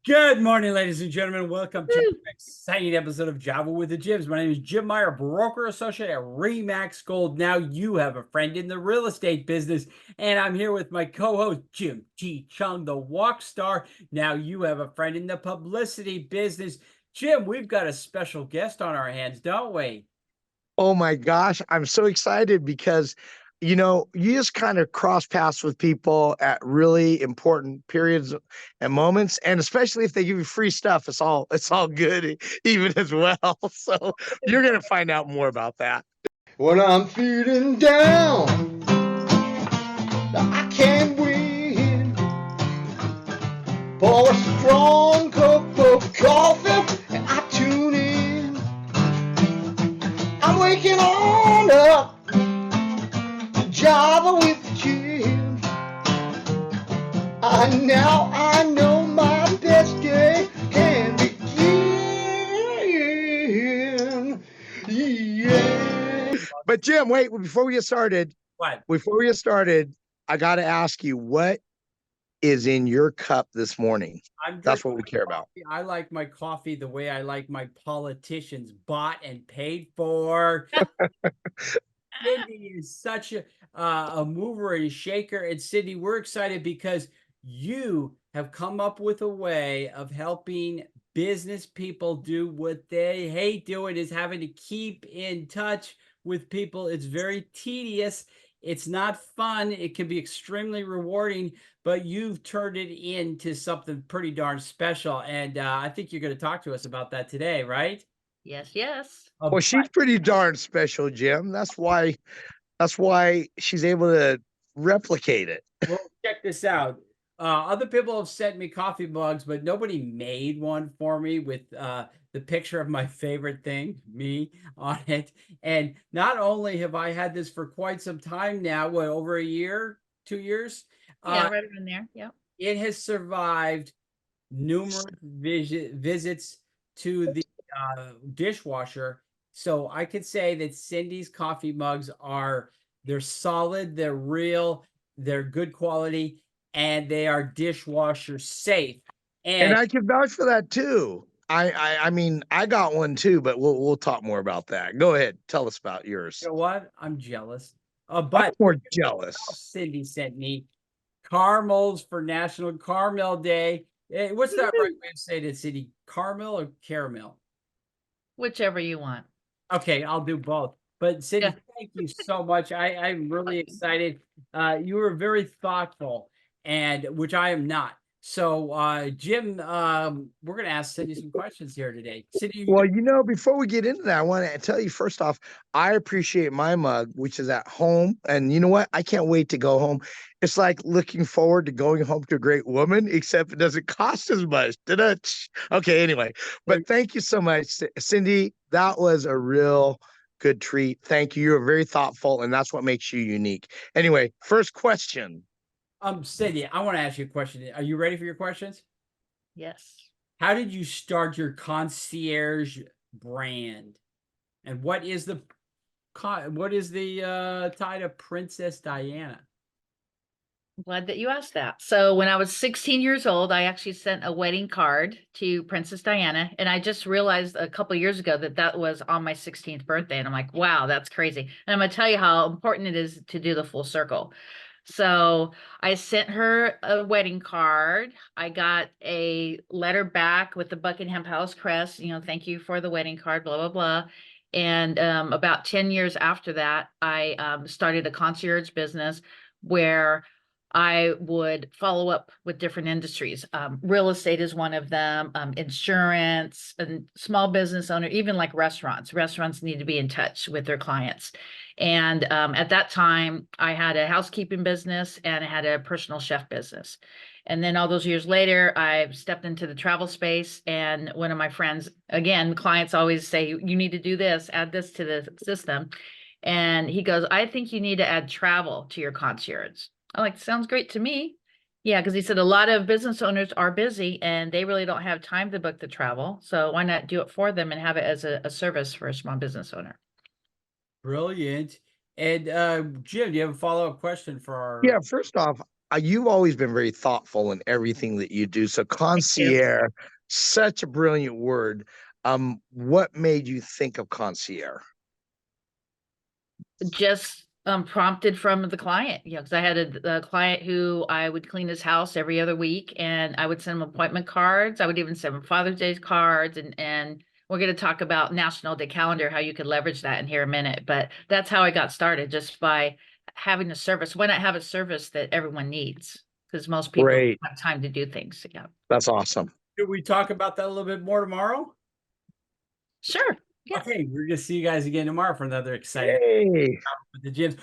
Good morning, ladies and gentlemen. Welcome to Woo. an exciting episode of Java with the Jibs. My name is Jim Meyer, broker associate at Remax Gold. Now you have a friend in the real estate business, and I'm here with my co-host Jim T. Chung, the walk star. Now you have a friend in the publicity business. Jim, we've got a special guest on our hands, don't we? Oh my gosh, I'm so excited because, you just kind of cross paths with people at really important periods and moments, and especially if they give you free stuff, it's all good even as well. So you're gonna find out more about that. When I'm feeling down, I can't win. Pour a strong cup of coffee and I tune in. I'm waking on up to Java with Jim. I know my best day can begin. Yeah. But Jim, wait, before we get started, What? I gotta ask you, what is in your cup this morning? I'm That's drinking what we my care about. coffee. I like my coffee the way I like my politicians, bought and paid for. Sydney is such a mover and a shaker. And Sydney, we're excited because you have come up with a way of helping business people do what they hate doing, is having to keep in touch with people. It's very tedious. It's not fun. It can be extremely rewarding, but you've turned it into something pretty darn special. And I think you're going to talk to us about that today, right? Yes, yes. Well, she's pretty darn special, Jim. That's why she's able to replicate it. Well, check this out. Other people have sent me coffee mugs, but nobody made one for me with the picture of my favorite thing, me, on it. And not only have I had this for quite some time now, what, over a year, 2 years? Yeah, right around there. Yeah. It has survived numerous visits to the dishwasher. So I could say that Cindy's coffee mugs they're solid, they're real, they're good quality, and they are dishwasher safe. And And I can vouch for that too. I mean, I got one too, but we'll talk more about that. Go ahead, tell us about yours. you know what? I'm jealous. I'm But more jealous. Cindy sent me caramels for National Caramel Day. What's that right way to say it, Cindy? Caramel or caramel? Whichever you want. Okay, I'll do both. But Cindy, Yeah. thank you so much. I'm really excited. You were very thoughtful, and which I am not. So, Jim, we're going to ask Cindy some questions here today. Cindy, Well, before we get into that, I want to tell you first off, I appreciate my mug, which is at home. And you know what? I can't wait to go home. It's like looking forward to going home to a great woman, except it doesn't cost as much. Da-da. Okay, anyway. But thank you so much, Cindy. That was a real good treat. Thank you. You're very thoughtful, and that's what makes you unique. Anyway, first question. Cindy, I want to ask you a question. Are you ready for your questions? Yes. How did you start your concierge brand? And what is the tie to Princess Diana? I'm glad that you asked that. So when I was 16 years old, I actually sent a wedding card to Princess Diana. And I just realized a couple of years ago that that was on my 16th birthday. And I'm like, wow, that's crazy. And I'm going to tell you how important it is to do the full circle. So I sent her a wedding card. I got a letter back with the Buckingham Palace crest, thank you for the wedding card, blah, blah, blah. And about 10 years after that, I started a concierge business where I would follow up with different industries. Real estate is one of them, insurance, and small business owner, even like restaurants. Restaurants need to be in touch with their clients. And at that time, I had a housekeeping business and I had a personal chef business. And then all those years later, I stepped into the travel space. And one of my friends, again, clients always say, you need to do this, add this to the system. And he goes, I think you need to add travel to your concierge. I'm like, sounds great to me. Yeah, because he said a lot of business owners are busy and they really don't have time to book the travel. So why not do it for them and have it as a service for a small business owner? Brilliant. And Jim, do you have a follow-up question for our? Yeah, first off, you've always been very thoughtful in everything that you do. So concierge, such a brilliant word. What made you think of concierge? Just prompted from the client, because I had a client who I would clean his house every other week, and I would send him appointment cards. I would even send him Father's Day cards, and we're going to talk about National Day calendar, how you could leverage that in here a minute. But that's how I got started, just by having a service. Why not have a service that everyone needs? Because most people Great. don't have time to do things. Yeah, That's awesome. Should we talk about that a little bit more tomorrow? sure. Yeah. Okay, we're gonna see you guys again tomorrow for another exciting Hey. with the gyms.